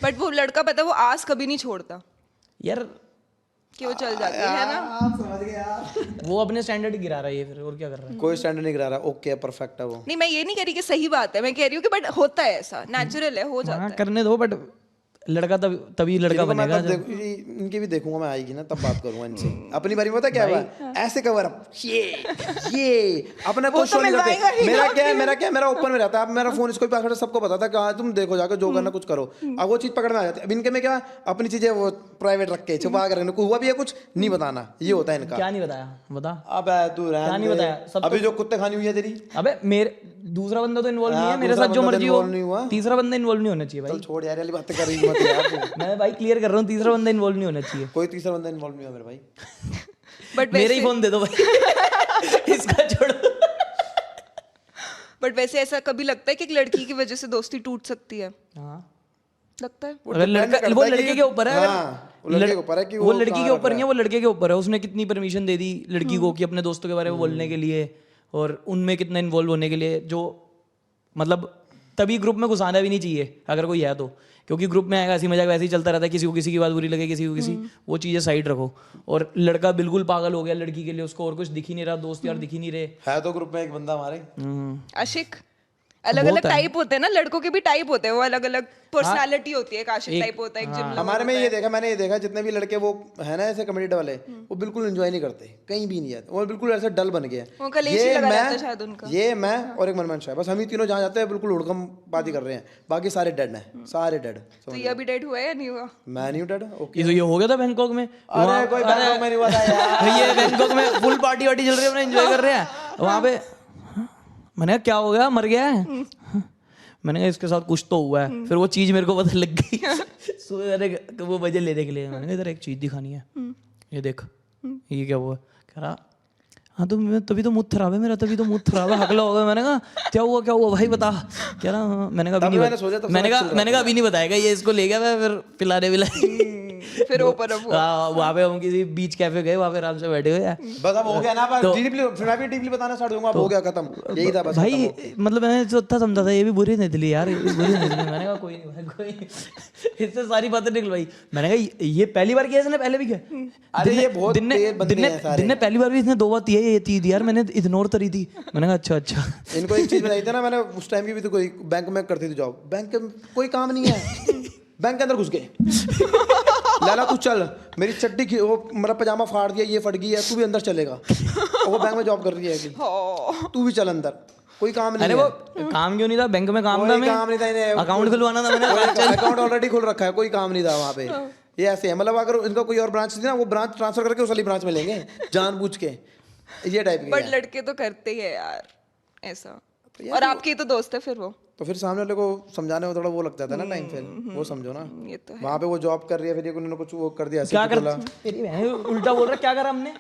But वो लड़का पता है वो आस कभी नहीं छोड़ता यार कि वो चल जाती है ना। आप समझ गए यार। वो अपने स्टैंडर्ड गिरा रहा है ये, फिर और क्या कर रहा है? कोई स्टैंडर्ड नहीं गिरा रहा, ओके परफेक्ट है वो। नहीं मैं ये नहीं कह रही कि सही बात है, मैं कह रही हूँ कि बट होता है ऐसा, नेचुरल है, हो जाता हाँ है। करने दो, बट लड़का तभी लड़का इनको मैं बनेगा तब जब इनकी भी देखूंगा मैं, आएगी ना तब बात करूंगा इनसे। अपनी बारी में पता क्या हुआ, ऐसे कवर अप ये अपने वो को तो शो नहीं मिलवाएगा करते। ही मेरा ना क्या है, मेरा ओपन में रहता है। अब मेरा फोन इसको पासवर्ड सबको पता था कि हाँ तुम देखो जाकर जो करना कुछ करो। अब वो चीज पकड़ में आ जाती है। अब इनके में क्या, अपनी चीजें वो प्राइवेट रख के छुपा कर रखना, हुआ भी है कुछ नहीं बताना, ये होता है इनका। क्या नहीं बताया बता। अब तू क्या नहीं बताया? सब अभी जो कुत्ते खानी हुई है तेरी, अबे मेरे दूसरा बंदा तो इन्वॉल्व नहीं है हाँ, मेरे दूसरा साथ, जो बंदा तो मर्जी हो, involve नहीं हुआ। तीसरा बंदा इन्वॉल्व नहीं होना चाहिए चल भाई। छोड़ यार, वाली बातें कर रही मत यार तू। मैं भाई क्लियर कर रहा हूँ, तीसरा बंदा इन्वॉल्व नहीं होना चाहिए। कोई तीसरा बंदा इन्वॉल्व नहीं हुआ मेरे भाई। बट मेरे ही फोन दे दो भाई इसका छोड़ो। बट वैसे ऐसा कभी लगता है कि एक लड़की की वजह से दोस्ती टूट सकती है? हाँ लगता है। अगर लड़का, वो लड़के के ऊपर है। हाँ, वो लड़के के ऊपर है कि वो लड़की कहाँ के रख ऊपर रहा नहीं है, वो लड़के के ऊपर है। उसने कितनी परमिशन दे दी लड़की को कि अपने दोस्तों के बारे में बोलने के लिए, और उनमें कितना इन्वॉल्व होने के लिए, जो मतलब तभी ग्रुप में घुसाना भी नहीं चाहिए अगर कोई है तो, क्योंकि ग्रुप में आएगा हंसी मजाक वैसे ही चलता रहता है, किसी को किसी की बात बुरी लगे, किसी को किसी, वो चीज़ें साइड रखो। और लड़का बिल्कुल पागल हो गया लड़की के लिए, उसको और कुछ दिख ही नहीं रहा, दोस्त यार दिख ही नहीं रहे। है तो ग्रुप में एक बंदा हमारे। आशिक अलग अलग टाइप होते हैं ना, लड़कों के भी टाइप होते हैं, वो अलग अलग पर्सनालिटी होती है। एक आशिक टाइप होता है, एक जिम हमारे में ये देखा, मैंने ये देखा जितने भी लड़के वो है ना ऐसे कम्युनिटी वाले, वो बिल्कुल एंजॉय नहीं करते, कहीं भी नहीं जाते, वो बिल्कुल ऐसे डल बन गया। वो कलेशी लगा रहता है शायद उनका। ये मैं और एक मनमन शाह, बस हम ही तीनों जहाँ जाते हैं बिल्कुल उड़कम बात ही कर रहे हैं, बाकी सारे डेड हैं, सारे डेड। तो ये अभी डेट हुआ है या नहीं हुआ? मैं नहीं हूँ डेड। ओके ये तो ये हो गया था बैंकॉक में। अरे कोई बैंकॉक में नहीं हुआ था यार। ये बैंकॉक में फुल पार्टी वार्टी चल रही है, अपना एंजॉय कर रहे हैं वहाँ पे। मैंने कहा क्या हो गया, मर गया है? मैंने कहा इसके साथ कुछ तो हुआ है। फिर वो चीज़ मेरे को पता लग गई वो वजह लेने के लिए। मैंने कहा इधर एक चीज़ दिखानी है, ये देख ये क्या हुआ। कह रहा हाँ तो मैं तभी तो मुँह खराब है मेरा, तभी तो मुँह खराब है, हकला हो गया। मैंने कहा क्या हुआ भाई बता। कह रहा हाँ। मैंने कहा अभी मैंने कहा अभी नहीं बताएगा ये, इसको ले गया मैं फिर पिलाने विलाने। फिर ऊपर वहाँ पे हम किसी बीच कैफे गए, वहाँ पे आराम से बैठे हुए। बस अब हो गया ना, मैं भी डीपली बताना स्टार्ट दूंगा। हो गया खत्म, यही था बस भाई। मतलब मैंने जो था समझा था ये भी बुरी नहीं दिली यार, ये भी बुरी नहीं दिली। मैंने कहा कोई नहीं भाई, कोई इससे सारी बातें निकल भाई। मैंने कहा ये पहली बार किया, इसने पहले भी किया। अरे ये बहुत दिन ने पहली बार भी इसने 2 बार दिया, ये थी यार, मैंने इग्नोर करी थी। मैंने कहा अच्छा। इनको एक चीज बताई थी ना मैंने, उस टाइम की भी तो कोई बैंक में करती थी जॉब, बैंक में कोई काम नहीं है, बैंक के अंदर घुस गए। लाला तू चल, मेरी चड्डी वो मेरा पजामा फाड़ दिया, ये फट गई है, तू भी अंदर चलेगा। और वो बैंक में जॉब कर रही है, तू भी चल अंदर, कोई काम नहीं। अरे वो काम क्यों नहीं था, बैंक में काम था, काम नहीं था इन्हें, अकाउंट खुलवाना था मैंने, अकाउंट ऑलरेडी खुल रखा है, कोई काम नहीं था वहाँ पे। ये ऐसे है, मतलब अगर इनका कोई और ब्रांच थी ना, वो ब्रांच ट्रांसफर करके उस वाली ब्रांच में लेंगे जानबूझ के, ये टाइप की। बट लड़के तो करते ही है यार ऐसा। और आपकी तो दोस्त है फिर वो, तो फिर सामने वाले को समझाने में थोड़ा वो लग जाता है ना टाइम, फिर वो समझो ना। ये तो है। वहाँ पे वो जॉब कर रही है, फिर उन्होंने कुछ वो कर दिया, क्या कर उल्टा बोल रहा, क्या करा हमने,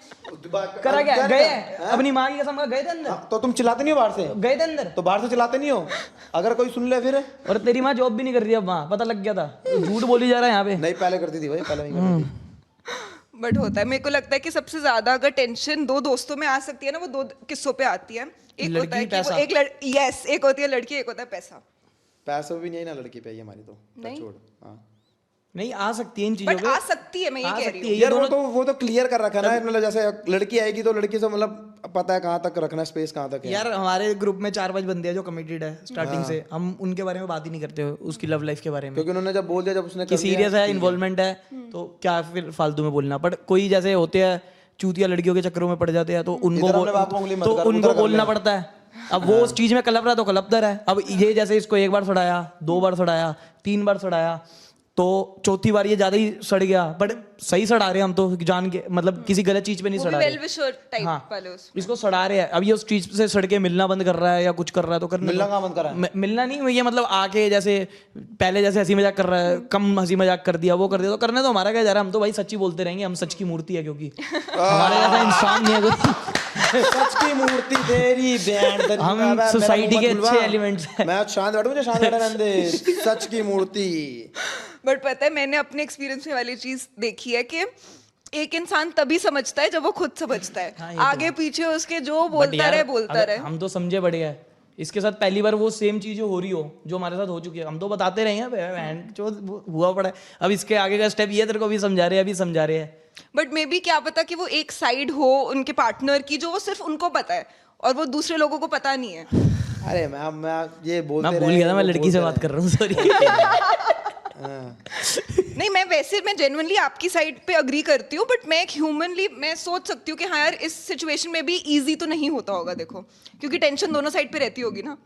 करा क्या, गए अपनी माँ की कसम, गए थे अंदर। तो तुम चिल्लाते नहीं हो बाहर से, गए थे अंदर तो बाहर से चिल्लाते नहीं हो, अगर कोई सुन ले फिर। और तेरी माँ जॉब भी नहीं कर रही अब, वहाँ पता लग गया था, झूठ बोली जा रहा है यहाँ पे। नहीं पहले करती थी भाई, पहले नहीं करती थी। बट होता है, मेरे को लगता है कि सबसे ज्यादा अगर टेंशन 2 दोस्तों में आ सकती है ना, वो 2 किस्सों पे आती है। एक होता है कि वो एक होती है लड़की, एक होता है पैसा। पैसा भी नहीं है ना लड़की पे, हमारी तो छोड़। हाँ नहीं आ सकती है इन चीजों बट पे, आ सकती है, मैं ये कह रही हूँ। यार वो तो क्लियर कर रखा है ना, मतलब जैसे लड़की आएगी तो लड़की से मतलब पता है कहाँ तक रखना है, स्पेस कहाँ तक है। यार हमारे ग्रुप में 4-5 बंदे हैं जो कमिटेड है स्टार्टिंग से, हम उनके बारे में बात ही नहीं करते उसकी लव लाइफ के बारे में, क्योंकि उन्होंने जब बोल दिया, जब उसने कि सीरियस है, इन्वॉल्वमेंट है, तो क्या फिर फालतू में बोलना। बट कोई जैसे होते हैं चूतिया लड़कियों के चक्करों में पड़ जाते हैं, तो उनको बोलना पड़ता है। अब वो उस चीज में कलप रहा है तो कलपता है। अब ये जैसे इसको 1 बार सड़ाया, 2 बार सड़ाया, 3 बार सड़ाया, तो चौथी बार ये ज्यादा ही सड़ गया। बट सही सड़ा रहे हम तो जान के, मतलब किसी गलत चीज पे नहीं सड़ा रहे। हाँ, इसको सड़ा रहे हैं। अब ये उस चीज से सड़ के मिलना बंद कर रहा है या कुछ कर रहा है तो करने मिलना कहाँ बंद कर रहा है? मिलना नहीं, ये मतलब आके जैसे पहले जैसे हंसी मजाक कर रहा है, कम हंसी मजाक कर दिया, वो कर दिया, तो करने तो हमारा क्या जा रहा है, हम तो भाई सच्ची बोलते रहेंगे, हम सच की मूर्ति है, क्योंकि हमारे जैसा इंसान नहीं है कोई। सच की मूर्ति तेरी बैंड, हम सोसाइटी के अच्छे एलिमेंट्स हैं। मैं शांत बैठूं, मुझे शांत बैठा रहने दे। सच की मूर्ति। बट पता है, मैंने अपने एक्सपीरियंस में वाली चीज देखी है कि एक इंसान तभी समझता है जब वो खुद समझता है। आगे पीछे उसके जो बोलता रहे। हम तो समझे बढ़िया है, इसके साथ पहली बार वो सेम चीज़ हो रही हो जो हमारे साथ हो चुकी है, हम तो बताते रहे हैं बहन जो हुआ पड़ा है। अब इसके आगे का स्टेप ये तेरे को अभी समझा रहे हैं, अभी समझा रहे हैं। बट मे बी क्या पता कि वो एक साइड हो उनके पार्टनर की जो वो सिर्फ उनको पता है और वो दूसरे लोगों को पता नहीं है। अरे मैं ये बोलते मैं भूल गया था, मैं लड़की से बात कर रहा हूँ, सॉरी। नहीं, मैं जेन्युइनली आपकी साइड पे अग्री करती हूँ, बट मैं एक ह्यूमनली मैं सोच सकती हूँ कि हाँ यार इस सिचुएशन में भी इजी तो नहीं होता होगा, देखो क्योंकि टेंशन दोनों साइड पे रहती होगी ना।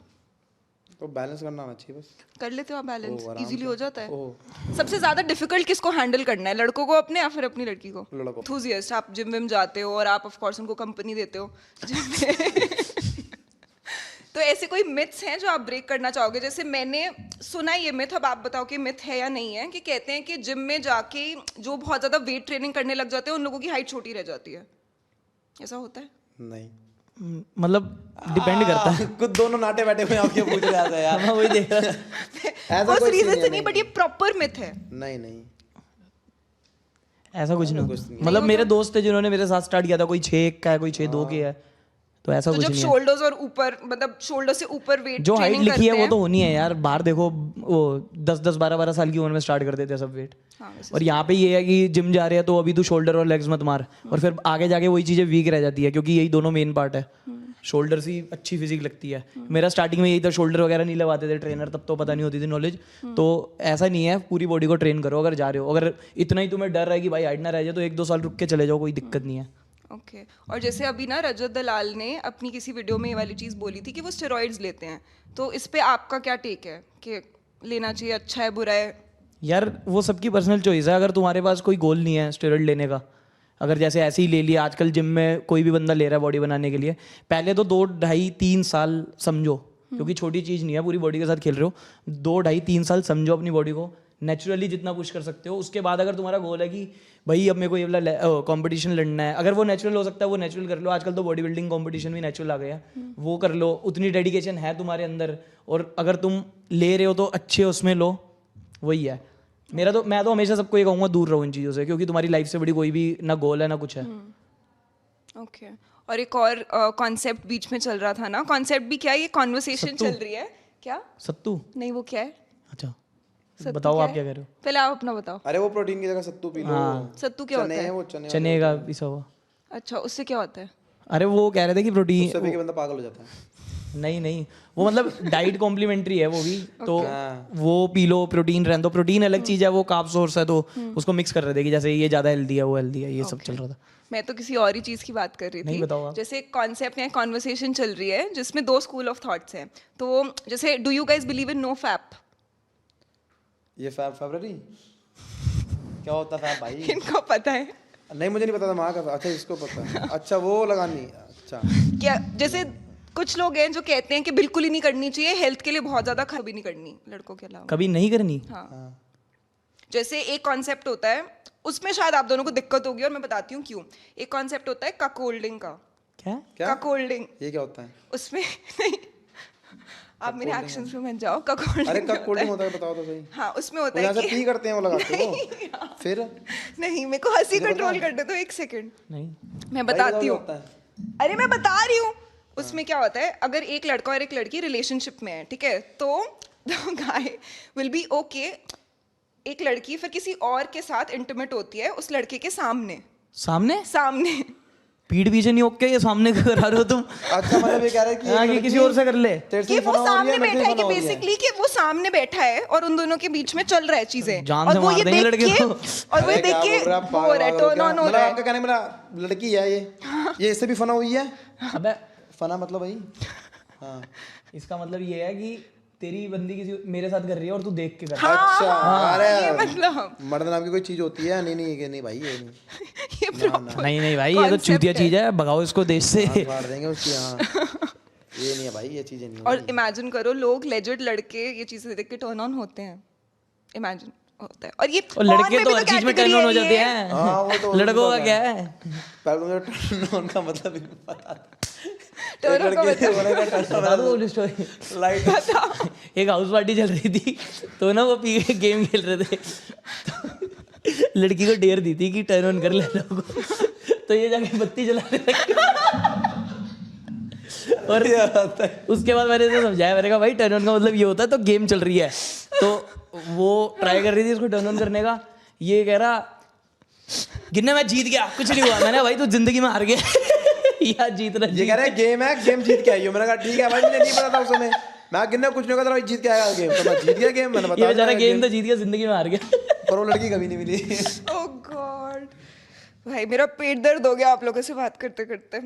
तो बैलेंस करना आना चाहिए, बस कर लेते हो आप बैलेंस, आराम इजीली से। हो जाता है। सबसे ज्यादा डिफिकल्ट किसको हैंडल करना है, लड़कों को अपने या फिर अपनी लड़की को? लड़कों। Enthusiast, आप जिम विम जाते हो और आप ऑफ कोर्स उनको कंपनी देते हो जिम में। तो ऐसे कोई मिथ्स हैं जो आप ब्रेक करना चाहोगे? जैसे मैंने सुना है ये मिथ, अब आप बताओ कि मिथ है या नहीं है, कि कहते हैं कि जिम में जाके जो बहुत ज्यादा वेट ट्रेनिंग करने लग जाते हैं उन लोगों की हाइट छोटी रह जाती है, ऐसा होता है? नहीं, मतलब डिपेंड करता है। खुद दोनों नाटे बैठे हुए आपके पूछ रहे हैं यार। मैं वही देख रहा ऐसा उस कोई रीजन scene से है, नहीं, बट ये प्रॉपर मिथ है। नहीं ऐसा कुछ नहीं कुछ होता। नहीं। मतलब मेरे दोस्त थे जिन्होंने मेरे साथ स्टार्ट किया था, कोई 6 का है, कोई 6'2" के है, तो ऐसा तो कुछ जब नहीं है। शोल्डर्स और ऊपर, मतलब शोल्डर से ऊपर वेट जो हाइट ट्रेनिंग लिखी है करते वो तो हैं, होनी है यार। बाहर देखो वो 10-10 12-12 साल की उम्र में स्टार्ट कर देते हैं सब वेट। हाँ, वैसे और यहाँ पे ये है कि जिम जा रहे हैं तो अभी तू शोल्डर और लेग्स मत मार, और फिर आगे जाके वही चीजें वीक रह जाती है, क्योंकि यही दोनों मेन पार्ट है। शोल्डर से अच्छी फिजिक लगती है। मेरा स्टार्टिंग में यही था, शोल्डर वगैरह नहीं लगाते थे ट्रेनर, तब तो पता नहीं होती थी नॉलेज। तो ऐसा नहीं है, पूरी बॉडी को ट्रेन करो अगर जा रहे हो। अगर इतना ही तुम्हें डर है कि भाई हाइट ना रह जाए तो 1-2 साल रुक के चले जाओ, कोई दिक्कत नहीं है। ओके। और जैसे अभी ना रजत दलाल ने अपनी किसी वीडियो में ये वाली चीज़ बोली थी कि वो स्टेरॉइड्स लेते हैं, तो इस पे आपका क्या टेक है कि लेना चाहिए, अच्छा है, बुरा है? यार वो सबकी पर्सनल चॉइस है। अगर तुम्हारे पास कोई गोल नहीं है स्टेरॉइड लेने का, अगर जैसे ऐसे ही ले लिया, आजकल जिम में कोई भी बंदा ले रहा है बॉडी बनाने के लिए, पहले तो 2-2.5-3 साल समझो, क्योंकि छोटी चीज़ नहीं है, पूरी बॉडी के साथ खेल रहे हो। 2-2.5-3 साल समझो अपनी बॉडी को, नेचुरली जितना पुश कर सकते हो। उसके बाद अगर तुम्हारा गोल है कि भाई अब मेरे को ये वाला कंपटीशन लड़ना है, अगर वो नेचुरल हो सकता है वो नेचुरल कर लो। आजकल तो बॉडी बिल्डिंग कंपटीशन भी नेचुरल आ गया, वो कर लो। उतनी डेडिकेशन है तुम्हारे अंदर, और अगर तुम ले रहे हो तो अच्छे उसमें लो, वही है। मैं तो हमेशा सबको ये कहूँगा दूर रहो इन चीज़ों से, क्योंकि तुम्हारी लाइफ से बड़ी कोई भी ना गोल है ना कुछ है। ओके। और एक और कॉन्सेप्ट बीच में चल रहा था ना, कॉन्सेप्ट भी क्या है, ये कॉन्वर्सेशन चल रही है क्या? सत्तू? नहीं, वो क्या है? अच्छा सत्तू बताओ क्या आप है? क्या कह रहे हो। पहले आप अपना बताओ। अरे वो प्रोटीन की जगह सत्तू पी लो। सत्तू क्या होता है? वो चने का पिसा हुआ। अच्छा, उससे क्या होता है? अरे वो कह रहे थे कि प्रोटीन, सभी के बंदा पागल हो जाता है। नहीं वो मतलब डाइट कॉम्प्लीमेंट्री है वो भी, तो वो पी लो, प्रोटीन रहने दो। प्रोटीन अलग चीज़ है, वो कार्ब सोर्स है, तो उसको मिक्स कर रहे थे कि जैसे ये ज़्यादा हेल्दी है, वो हेल्दी है, ये सब चल रहा था। मैं तो किसी और ही चीज़ की बात कर रही नहीं, थी। बताओ आप। जैसे कॉन्सेप्ट या कॉन्वर्सेशन चल रही है जिसमें 2 स्कूल ऑफ थॉट्स हैं। तो जैसे do you guys believe in no fap? ये फैब्रवरी क्या होता था भाई? इनको पता है नहीं, मुझे नहीं पता था माँ का। अच्छा, इसको पता है। अच्छा, वो लगानी। अच्छा, क्या? जैसे कुछ लोग हैं जो कहते हैं कि बिल्कुल ही नहीं करनी चाहिए, हेल्थ के लिए बहुत ज्यादा कभी नहीं करनी, लड़कों के अलावा। कभी नहीं करनी? हाँ। जैसे एक कॉन्सेप्ट होता है, उसमें शायद आप दोनों को दिक्कत होगी और मैं बताती हूँ क्यों। एक कॉन्सेप्ट होता है कक होल्डिंग का। क्या? कक होल्डिंग, ये क्या होता है? उसमें नहीं, आप मेरे एक्शन पे मत जाओ। कक होल्डिंग, अरे कब कोल्ड होता है, बताओ तो सही। हाँ, उसमें होता वो है जहाँ से कि पी करते हैं वो लगाते हो फिर? नहीं, मेरे को हंसी कंट्रोल करने दो 1 सेकंड, नहीं मैं बताती हूँ। होता है। अरे मैं बता रही हूँ। उसमें क्या होता है, अगर एक लड़का और एक लड़की रिलेशनशिप में है, ठीक है, तो गाय विल बी ओके, एक लड़की फिर किसी और के साथ इंटीमेट होती है उस लड़के के सामने सामने पीठ पीछे नहीं ओके, ये सामने करा रहे हो तुम। अच्छा, मतलब ये कह रहे हैं कि हाँ, कि किसी और से कर ले। तेरे से कि वो फना हो रही सामने मेरे से बैठा है, कि फना हो रही है। बेसिकली कि वो सामने बैठा है और उन दोनों के बीच में चल रहा है चीजें, जान और से वो मार ये देंगे देख लड़के के, को। और वो ये अरे देख क्या के बोल रहा है, वो पागल है, वागल टर्न क्या? ऑन हो मतलब रहा है। आपका कहने मेरा लड़की है ये इससे भी फना हुई है। अबे फना मतलब भाई, हाँ। इसका मतलब ये है कि तेरी बंदी किसी मेरे साथ कर रही है और तू देख के कर रहा है। अच्छा, अरे ये मतलब मर्द नाम की कोई चीज होती है? नहीं भाई, ये नहीं। ये proper नहीं भाई, ये तो concept चूतिया है। चीज है, भगाओ इसको देश से। हाथ फाड़ देंगे उसकी। हाँ, ये नहीं है भाई, ये चीजें नहीं और इमेजिन करो, लोग लेजिट लड़के ये चीजें देख के टर्न ऑन होते हैं, इमेजिन होता है। और ये और लड़के तो हर चीज में टर्न ऑन हो जाते हाँ, वो तो हैं, लड़कों का क्या है? पहले मुझे टर्न ऑन का मतलब ही नहीं पता था। Turn on का मतलब बता दो वो स्टोरी। लाइट एक हाउस पार्टी चल रही थी, तो ना वो पी के गेम खेल रहे थे, तो लड़की को डेयर दी थी कि टर्न ऑन कर ले लोगों को, तो ये जाके बत्ती जलाने लगे। और उसके बाद मैंने इसे समझाया, मैंने कहा भाई टर्न ऑन का मतलब ये होता है तो गेम चल रही है। तो वो ट्राई कर रही थी उसको टर्न ऑन करने का, ये कह रहा गिन्ने मैं जीत गया, कुछ नहीं हुआ। मैंने कहा भाई तू जिंदगी में हार गया या जीतना ये कह रहा है गेम है, गेम जीत के आई हो। मैंने कहा ठीक है भाई, मुझे नहीं पता था उस समय, मैं गिनने कुछ नहीं होगा था, जीत के आया गेम, तो मैं जीत गया गेम, मैंने ये बताया बेचारा गेम तो जीत गया, जिंदगी में हार गया। पर वो लड़की कभी नहीं मिली। ओह गॉड, भाई मेरा पेट दर्द हो गया आप लोगों से बात करते करते।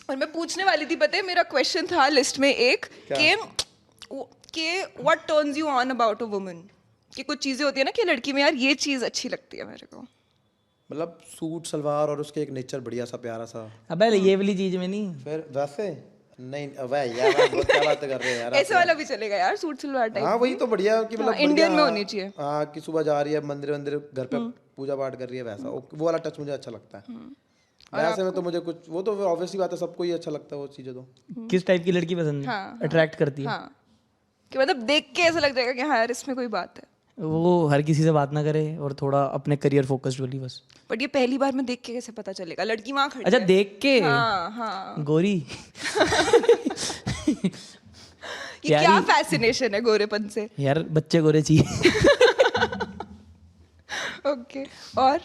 और मैं पूछने वाली थी, पता है मेरा क्वेश्चन था लिस्ट में एक कि what turns you on about a woman, कि कुछ चीजें होती है ना कि लड़की में यार ये चीज अच्छी लगती है मेरे को। मतलब सूट सलवार और उसके एक नेचर बढ़िया सा प्यारा सा। अबे ये वाली चीज में नहीं, फिर वैसे नहीं, अबे यार आप बहुत क्या बातें कर रहे हैं यार। ऐसे वाला भी चलेगा यार, सूट सलवार टाइप। हाँ वही तो बढ़िया कि मतलब इंडियन बढ़िया, में होनी चाहिए। हाँ कि सुबह जा रही है मंदिर वंदिर, घर पे पूजा पाठ कर रही है, वैसा वो वाला टच मुझे अच्छा लगता है। वैसे में तो मुझे कुछ, वो तो ऑब्वियसली बात है, सबको ही अच्छा लगता है वो चीजें। तो किस टाइप की लड़की पसंद है, अट्रैक्ट करती है? हाँ, कि मतलब देख के ऐसा लग जाएगा कि हाँ यार इसमें कोई बात है। वो हर किसी से बात ना करे और थोड़ा अपने करियर फोकस्ड वाली बस। बट ये पहली बार में देख के कैसे पता चलेगा, लड़की वहां खड़ी अच्छा है। देख के? हाँ हाँ, गोरी ये क्या फैसिनेशन है गोरेपन से? यार बच्चे गोरे चाहिए। ओके, और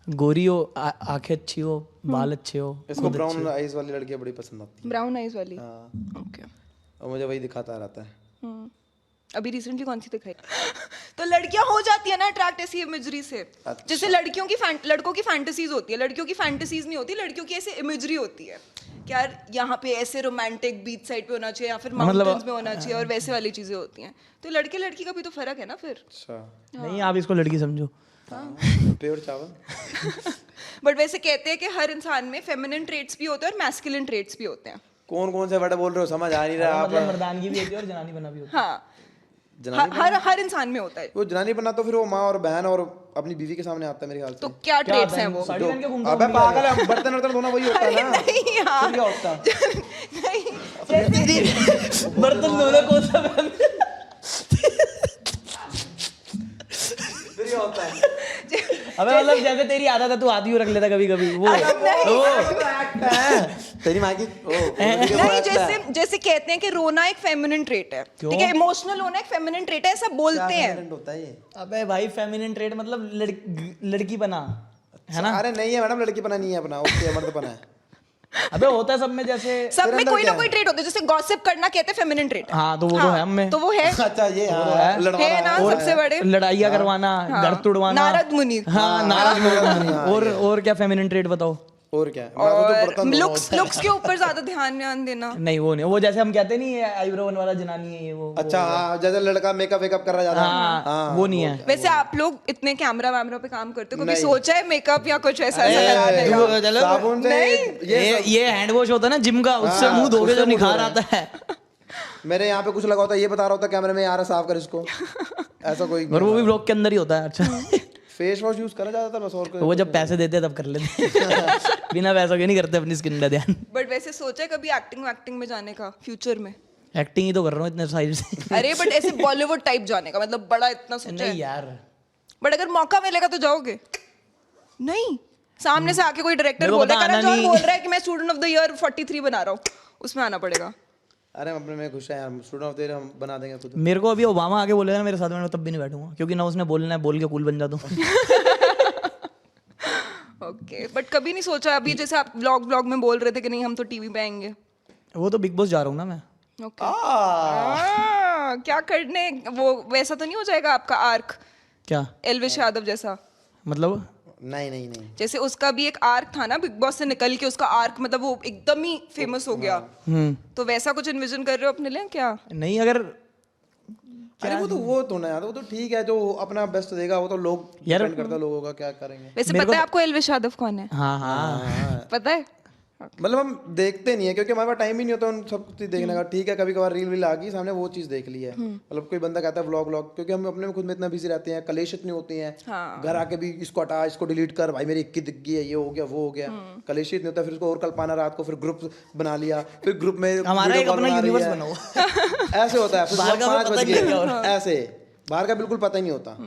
गोरी हो, आंखें अच्छी हो, बाल अच्छे हो। इसको ब्राउन आईज वाली लड़कियां बड़ी पसंद आती है। ब्राउन आईज वाली? हाँ, ओके। और मुझे वही दिखाता रहता है। अभी रिसेंटली कौन सी दिखाई? तो लड़कियां हो जाती है ना अट्रैक्ट ऐसी इमेजरी से। अच्छा। जैसे लड़कों की फैंटेसीज होती है, लड़कियों की फैंटेसीज नहीं होती, लड़कियों की ऐसे इमेजरी होती है कि यार यहाँ पे ऐसे रोमांटिक बीच साइड पे होना चाहिए या फिर माउंटेन्स में होना चाहिए, और वैसे वाली चीजें होती हैं। तो लड़के लड़की का भी तो फर्क है ना फिर। अच्छा, नहीं आप इसको लड़की समझो। प्योर चावल। बट वैसे कहते हैं कि हर इंसान में फेमिनिन ट्रेट्स भी होते हैं और मैस्कुलिन ट्रेट्स भी होते हैं। कौन से वर्ड बोल रहे हो, समझ आ नहीं रहा आप। मतलब मर्दानगी भी होती है और जनानी बना भी होती है। हाँ, जनानी हर इंसान में होता है। वो जनानी बना तो फिर वो माँ और बहन और अपनी बीवी के सामने आता है मेरे ख्याल से। तो क्या ट्रेट्स हैं वो? साड़ी पहन के घूमता अबे पागल है, बर्तन वर्तन धोना वही होता है ना। नहीं यार, फिर क्या होता है? नहीं, बर्तन धोना कौन सा पहन? फिर क्या होता है? अबे मतलब जैसे तेरी आदत है तू आदि रख लेता कभी कभी वो तेरी माँ की नहीं, जैसे कहते हैं कि रोना एक फेमिनिन ट्रेट है, ठीक है, इमोशनल होना एक फेमिनिन ट्रेट है, ऐसा बोलते हैं। होता है ये। अबे भाई फेमिनिन ट्रेट मतलब लड़की बना है ना? अरे नहीं है मैडम, लड़की पना नहीं है अपना, ओके मर्द पना है। अबे होता है सब में, जैसे सब में कोई ना कोई ट्रेट होता है, जैसे गॉसिप करना कहते हैं फेमिनिन ट्रेट है। हाँ तो वो तो है हम में। तो वो है, अच्छा ये है लड़वाना है ना सबसे बड़े। लड़ाइयाँ करवाना, घर तुड़वाना। नारद मुनि। हाँ नारद मुनि। और क्या फेमिनिन ट्रेट बताओ? और क्या? और लुक्स के ऊपर ज्यादा ध्यान देना। नहीं वो नहीं, वो जैसे हम कहते नहीं आईब्रो वाला जनानी है ये वो। अच्छा हाँ, जैसे लड़का मेकअप वेकअप कर रहा जाता है। हाँ वो नहीं है। वैसे आप लोग इतने कैमरा वैमरा पे काम करते हो, कभी सोचा है मेकअप या कुछ ऐसा लगाने का? साबुन से ये हैंड वॉश होता है ना जिम का, उससे मुंह धोके जो निखार आता है। मेरे यहाँ पे कुछ लगा होता है, ये बता रहा होता कैमरे में, यार साफ कर इसको, ऐसा कोई। और वो भी ब्लॉग के अंदर ही होता है। अच्छा फेस वॉश यूज करा जाता था बस, और कोई। वो जब पैसे देते हैं तब कर लेते हैं। बिना पैसों के नहीं करते अपनी स्किन का ध्यान। बट वैसे सोचा है कभी एक्टिंग में जाने का फ्यूचर में? एक्टिंग ही तो कर रहा हूँ इतने साइड से। अरे बट ऐसे बॉलीवुड टाइप जाने का, मतलब बड़ा इतना सोचा नहीं है? यार, बट अगर मौका मिलेगा तो जाओगे? नहीं, सामने से आके कोई डायरेक्टर मेरे को बोल रहा है, पता करण जौहर नहीं। बोल रहा है कि मैं स्टूडेंट ऑफ द ईयर 43 बना रहा हूँ, उसमें आना पड़ेगा। अरे हम अपने में खुश हैं यार, स्टूडेंट ऑफ द ईयर हम बना देंगे खुद। मेरे को अभी ओबामा आके बोलेगा ना मेरे साथ में, मैं तब भी नहीं बैठूंगा, क्योंकि ना उसने बोलना है, बोल के कूल बन जाता हूँ। ओके, बट कभी नहीं सोचा अभी, जैसे आप व्लॉग में बोल रहे थे कि नहीं हम तो टीवी पे आएंगे? वो तो बिग बॉस जा रहा हूँ ना मैं। ओके, क्या करने, वो वैसा तो नहीं हो जाएगा आपका आर्क क्या एल्विश यादव जैसा? मतलब नहीं जैसे उसका भी एक आर्क था ना, बिग बॉस से निकल के उसका आर्क, मतलब वो एकदम ही फेमस हो गया। तो वैसा कुछ इन्विजन कर रहे हो अपने लिए क्या? नहीं अगर अरे वो तो ना यार, वो तो ठीक है, जो अपना बेस्ट देगा वो तो लोग डिपेंड करता है लोगों का क्या करेंगे। वैसे पता है आपको एल्विश यादव कौन है? हाँ पता है? मतलब हम देखते नहीं है क्योंकि हमारे पास टाइम ही नहीं होता उन सब चीज देखने का। ठीक है, कभी कभार रील वील आ गई सामने, वो चीज देख ली है। मतलब कोई बंदा कहता है व्लॉग, क्योंकि हम अपने में खुद में इतना बिजी रहते हैं, कलेश इतनी होती हैं। घर आके भी इसको हटा, इसको डिलीट कर, भाई मेरी इक्की दिख गई है, ये हो गया वो हो गया, कलेश इतनी होता है। फिर उसको और कल पाना रात को, फिर ग्रुप बना लिया, फिर ग्रुप में हमारा एक अपना यूनिवर्स बनाओ। ऐसे होता है। फिर बाहर का 5 पता बज नहीं गए, क्या हो रहा ऐसे बाहर का बिल्कुल पता ही नहीं होता।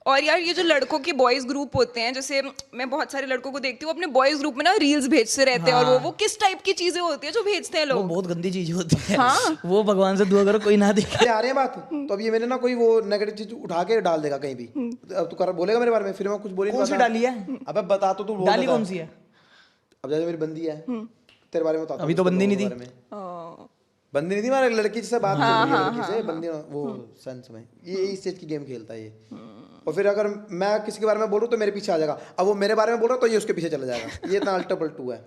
और यार ये जो लड़कों के बॉयज ग्रुप होते हैं, जैसे मैं बहुत सारे लड़कों को देखती हूँ अपने बॉयज ग्रुप में ना रील्स भेजते रहते हैं, और वो किस टाइप की चीजें होती है जो भेजते हैं वो लोग? बहुत गंदी चीज होती है। हाँ। वो भगवान से दुआ करो कोई ना देखे। ये आ रही है बात, तो अब ये मैंने ना कोई वो नेगेटिव चीज उठा के डाल देगा कहीं भी, अब तू कर बोलेगा मेरे बारे में, फिर मैं कुछ बोल ही नहीं कौन सी पाता। डाली है? अबे बता तो, तू बोल डाली देता। कौन सी है? अब जैसे मेरी बंदी है, तेरे बारे में बताता अभी हूँ, तो उसके बंदी नहीं लोगों थी। के बारे में। हाँ। बंदी नहीं थी, हमारे लड़की से बात कर रही है, लड़की से बंदी वो सेंस में ये इस चीज की गेम खेलता है ये। और फिर अगर मैं किसी के बारे में बोलूँ तो मेरे पीछे आ जाएगा, अब वो मेरे बारे में बोल रहा तो ये उसके पीछे चला जाएगा। ये इतना अल्टा पल्टू है,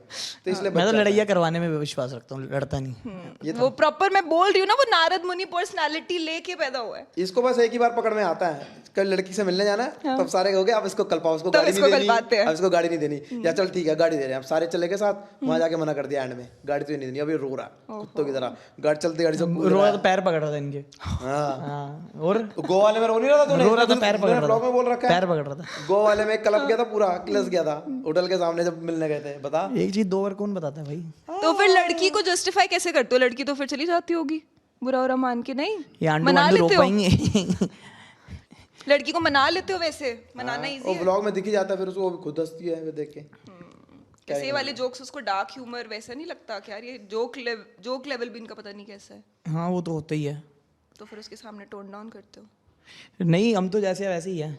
तो इसलिए मैं तो बच जाता लड़ाइयाँ करवाने में विश्वास रखता हूँ, लड़ता नहीं। वो प्रॉपर, मैं बोल रही हूँ ना, वो नारद मुनि पर्सनालिटी लेके पैदा हुआ है। है। इसको बस एक ही बार पकड़ में आता है, कल लड़की से मिलने जाना है, तब सारे कहोगे अब इसको कल पाओ, उसको तब गाड़ी इसको नहीं कलपाते हैं। देनी, अब इसको गाड़ी नहीं देनी, या चल ठीक है गाड़ी दे रहे हैं, अब सारे चले गए साथ, वहां जाके मना कर दिया एंड में, गाड़ी तो नहीं देनी, अभी रो रहा कुत्तों की तरह, गाड़ी चलती गाड़ी से कूद रहा रोया है। तो पैर पकड़ रहा था इनके। हाँ, हाँ, और गोवा वाले में रो नहीं रहा था तूने? रो रहा था, पैर पकड़ रहा ब्लॉग में बोल था, रखा है, पैर पकड़ रहा था। गोवा वाले में क्लब गया था, पूरा क्लस गया था होटल के सामने जब मिलने गए थे। बता, एक चीज दो बार कौन बताता है भाई? तो फिर लड़की को जस्टिफाई कैसे करते हो? लड़की तो फिर चली जाती होगी बुरा बुरा मान के, नहीं? ये आंडू मना वांडू रोक लेते हो? पाएंगे? लड़की को मना लेते हो? वैसे मनाना वो इजी है। ब्लॉग में दिख ही जाता है, फिर उसको वो भी खुद हंसती है वो देख के। कैसे ये वाले जोक्स, उसको डार्क ह्यूमर वैसा नहीं लगता कि यार ये जोक लेवल भी इनका पता नहीं कैसा है? हाँ वो तो होता ही है। तो फिर उसके सामने टोन डाउन करते हो? नहीं, हम तो जैसे वैसे ही है।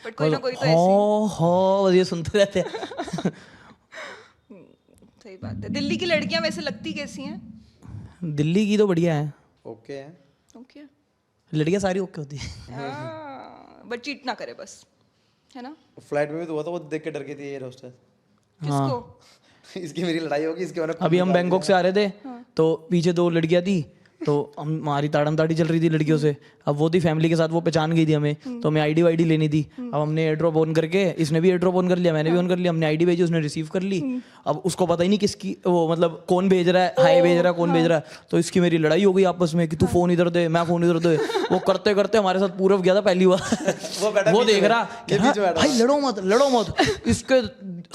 बट कोई ना कोई तो ऐसे हो बस ये सुनते रहते हैं। सही बात है। दिल्ली की लड़कियां वैसे लगती कैसी हैं? दिल्ली की तो बढ़िया है, ओके है, ओके। लड़कियां सारी ओके होती है। बट चीट ना करे बस, है ना? फ्लाइट में भी तो हुआ था, वो देख के डर गई थी एयर होस्टेस। किसको? इसकी मेरी लड़ाई होगी, इसके मैंने अभी हम बैंकॉक से आ रहे थे, तो पीछे दो लड़कियां थी, तो हमारी ताड़म ताड़ी चल रही थी लड़कियों से। अब वो थी फैमिली के साथ, वो पहचान गई थी हमें, तो हमें आईडी वाईडी लेनी थी। अब हमने एयर ड्रॉप ऑन करके, इसने भी एयर ड्रॉप ऑन कर लिया, मैंने भी ऑन कर लिया, हमने आईडी भेजी, उसने रिसीव कर ली। अब उसको पता ही नहीं किसकी वो, मतलब कौन भेज रहा है, हाय भेज रहा है, कौन भेज रहा है। तो इसकी मेरी लड़ाई हो गई आपस में कि तू फोन इधर दे, मैं फोन इधर दे। वो करते करते हमारे साथ पूरव गया था पहली बार। वो देख रहा भाई लड़ो मत, लड़ो मत। इसके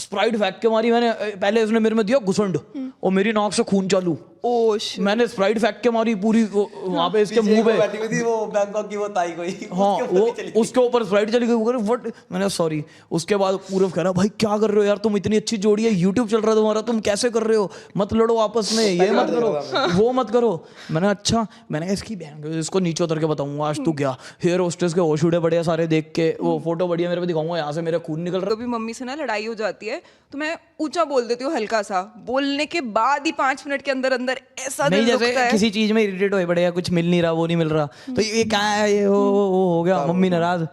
स्प्राइट फेंक के मारी मैंने, पहले उसने मेरे में दिया घुसंड और मेरी नाक से खून चालू। ओश, मैंने स्प्राइट फेंक के मारी पूरी वहां पे इसके मुंह पे। बैठी हुई थी वो बैंकॉक की वो ताई कोई, हाँ वो उसके ऊपर स्प्राइट चली गई। व्हाट, मैंने सॉरी। उसके बाद पूरव कह रहा भाई क्या कर रहे हो यार, तुम इतनी अच्छी जोड़ी है, यूट्यूब चल रहा है तुम्हारा, तुम कैसे कर रहे हो, मत लड़ो आपस में, ये मत करो वो मत करो। मैंने अच्छा, मैंने कहा इसकी बहन, इसको नीचे उतर के बताऊंगा आज तू क्या। हेयर होस्टेस के होश उड़े बढ़िया सारे देख के, वो फोटो बढ़िया मेरे को दिखाऊंगा, यहाँ से मेरा खून निकल रहा। कभी मम्मी से ना लड़ाई हो जाती है तो मैं ऊंचा बोल देती हूँ हल्का सा, बोलने के बाद ही 5 मिनट के अंदर अंदर ऐसा दिल नहीं, दुखता जैसे है। किसी चीज में इरिटेट हो पड़ेगा, कुछ मिल नहीं रहा, वो नहीं मिल रहा, तो ये क्या है, ये वो हो गया, मम्मी नाराज।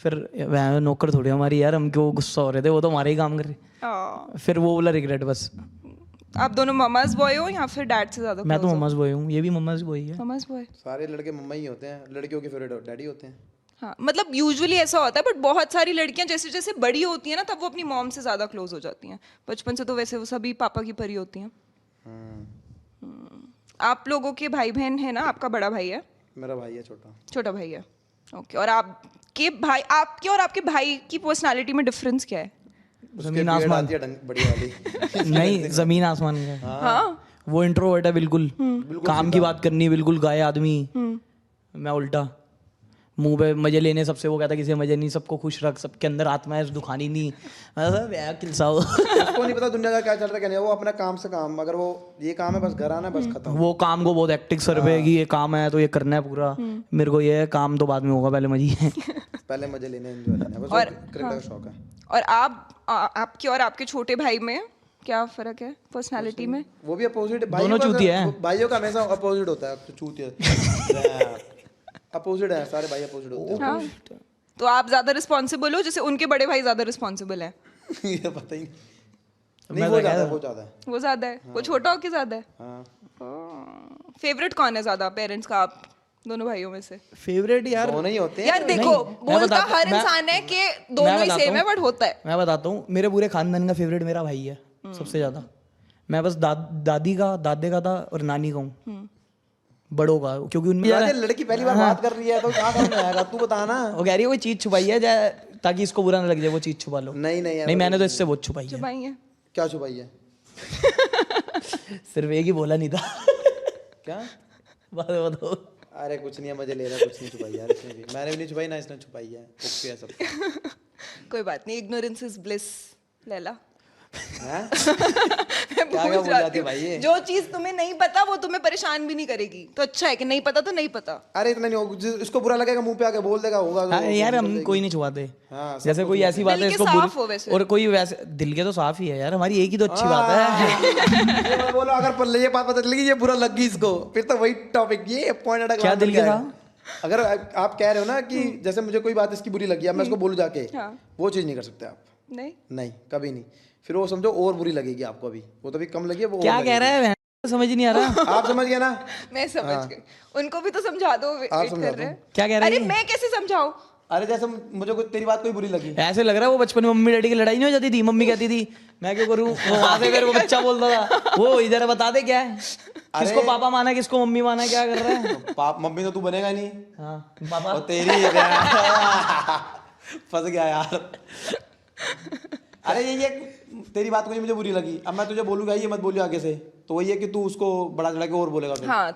फिर वह नौकर थोड़ी हमारी यार, हम क्यों गुस्सा हो रहे थे, वो तो हमारे ही काम कर रहे। हाँ। फिर वो बोला रिग्रेट बस। आप दोनों ममाज बॉय हो या फिर डैड से ज्यादा? मैं तो मम्माज बॉय हूँ, ये भी मम्माज बॉय है। Mama's boy. सारे लड़के मम्मा ही होते हैं, लड़कियों के फेवरेट डैडी होते हैं। हाँ, मतलब यूजुअली ऐसा होता है, बट बहुत सारी लड़कियां जैसे जैसे बड़ी होती हैं ना, तब वो अपनी मॉम से ज्यादा क्लोज हो जाती हैं। बचपन से तो वैसे वो सभी पापा की परी होती हैं। आप लोगों के भाई बहन है ना? आपका बड़ा भाई है? मेरा भाई है छोटा। छोटा भाई है, ओके। और आपके भाई, आपके और आपके भाई की पर्सनालिटी में डिफरेंस क्या है? जमीन आसमान। बड़ी वाली। नहीं, जमीन आसमान का। हाँ, वो इंट्रोवर्ट है बिल्कुल, काम की बात करनी बिल्कुल गाय आदमी। मैं उल्टा, मुंह पे मजे लेने सबसे, वो कहता किसी मजे नहीं, सबको खुश रख, सबके अंदर आत्मा है, दुखानी नहीं। मतलब यार किलसाओ। उसको नहीं पता दुनिया का क्या चल रहा है क्या नहीं, वो अपना काम से काम, अगर वो ये काम है बस घर आना है बस खत्म। वो काम को बहुत एक्टिव सर पे है कि ये काम है तो ये करना है पूरा। मेरे को ये है काम तो बाद में होगा, पहले मजे है। पहले मजे लेने, एंजॉय लेना, बस और क्रिकेट का शौक है। और आपके और आपके छोटे भाई में क्या फर्क है पर्सनालिटी में? वो भी अपोजिट, दोनों चूतिया हैं। भाइयों का हमेशा अपोजिट होता है, चूतिया अपोजिट है, सारे भाई अपोजिट होते हैं। हाँ। तो आप ज्यादा रिस्पॉन्सिबल हो, जैसे उनके बड़े भाई ज्यादा रिस्पॉन्सिबल है? ये पता ही नहीं, वो ज्यादा है, वो ज्यादा है। वो ज्यादा है, वो छोटा हो के ज्यादा है? हाँ, फेवरेट कौन है ज्यादा पेरेंट्स का, आप दोनों भाइयों में से? फेवरेट यार दोनों ही होते हैं। यार देखो, मैं बोलता बताता- हर मैं- इंसान है कि दोनों ही बताता सेम है, हूँ। बट होता है। मैं बताता हूँ, मेरे पूरे खानदान का फेवरेट मेरा भाई है सबसे ज्यादा। मैं बस दादी का, दादे का था और नानी का हूँ, बड़ों का, क्योंकि उनमें यार ये लड़की पहली बार बात कर रही है तो कहाँ समझ में आएगा, तू बता ना। वो कह रही है कोई चीज छुपाई है ताकि इसको बुरा ना लग जाए, वो चीज छुपा लो। नहीं नहीं यार, नहीं, मैंने तो इससे बहुत छुपाई है। छुपाई है? क्या छुपाई है? सिर्फ एक ही बोला नहीं था। क्या बताओ। अरे कुछ नहीं है, मजे ले रहा है, कुछ नहीं छुपाई यार इसने भी, मैंने भी नहीं छुपाई ना इसने छुपाई है, ओके है सब। कोई बात नहीं, इग्नोरेंस इज ब्लिस लैला। हैं? मैं क्या भूल बोल जाती जाती है हूँ। भाई ये? जो चीज तुम्हें नहीं पता वो तुम्हें परेशान भी नहीं करेगी, तो अच्छा है कि नहीं पता तो नहीं पता। अरे इतना नहीं होगा, इसको बुरा लगेगा मुंह पे आके बोल देगा, होगा हाँ, तो यार बोल हम देगी। कोई नहीं छुपाते। हाँ, सब जैसे कुछ कोई ऐसी बात दिल है के इसको साफ हो वैसे। और कोई वैसे दिल के तो साफ ही है यार, हमारी एक ही तो अच्छी बात है। ये मैं बोलो, अगर पर ये बात पता चलेगी ये बुरा लग गई इसको, फिर तो वही टॉपिक, ये पॉइंट अटक क्या दिल के अगर आप कह रहे हो ना कि जैसे मुझे कोई बात इसकी बुरी लगी, अब मैं इसको बोलूं जाके, हाँ। वो चीज नहीं कर सकते आप, नहीं नहीं कभी नहीं, फिर वो समझो और बुरी लगेगी आपको, अभी वो तो अभी कम लगी है, वो और क्या कह रहा है, समझ ही नहीं आ रहा। आप समझ गए ना? मैं समझ गई, उनको भी तो समझा दो, वेट समझा कर रहे हैं। क्या कह रही अरे है? मैं कैसे समझाऊं? अरे जैसे मुझे तेरी बात कोई बुरी लगी, ऐसे लग रहा है वो बचपन में मम्मी डैडी की लड़ाई नहीं हो जाती थी, मम्मी कहती थी मैं क्यों करूं, वो वहां से फिर वो बच्चा बोलता था वो इधर बता दे क्या है, किसको पापा माना है, किसको मम्मी माना है, क्या कर रहा है। पाप मम्मी तो तू बनेगा ही नहीं, हाँ पापा और तेरी फंस गया यार। अरे ये तेरी बात कोई मुझे बुरी लगी, अब मैं तुझे बोलूंगा ये मत बोलियो आगे से, तो वही है कि तू उसको बड़ा चढ़ा के और बोलेगा फिर। हाँ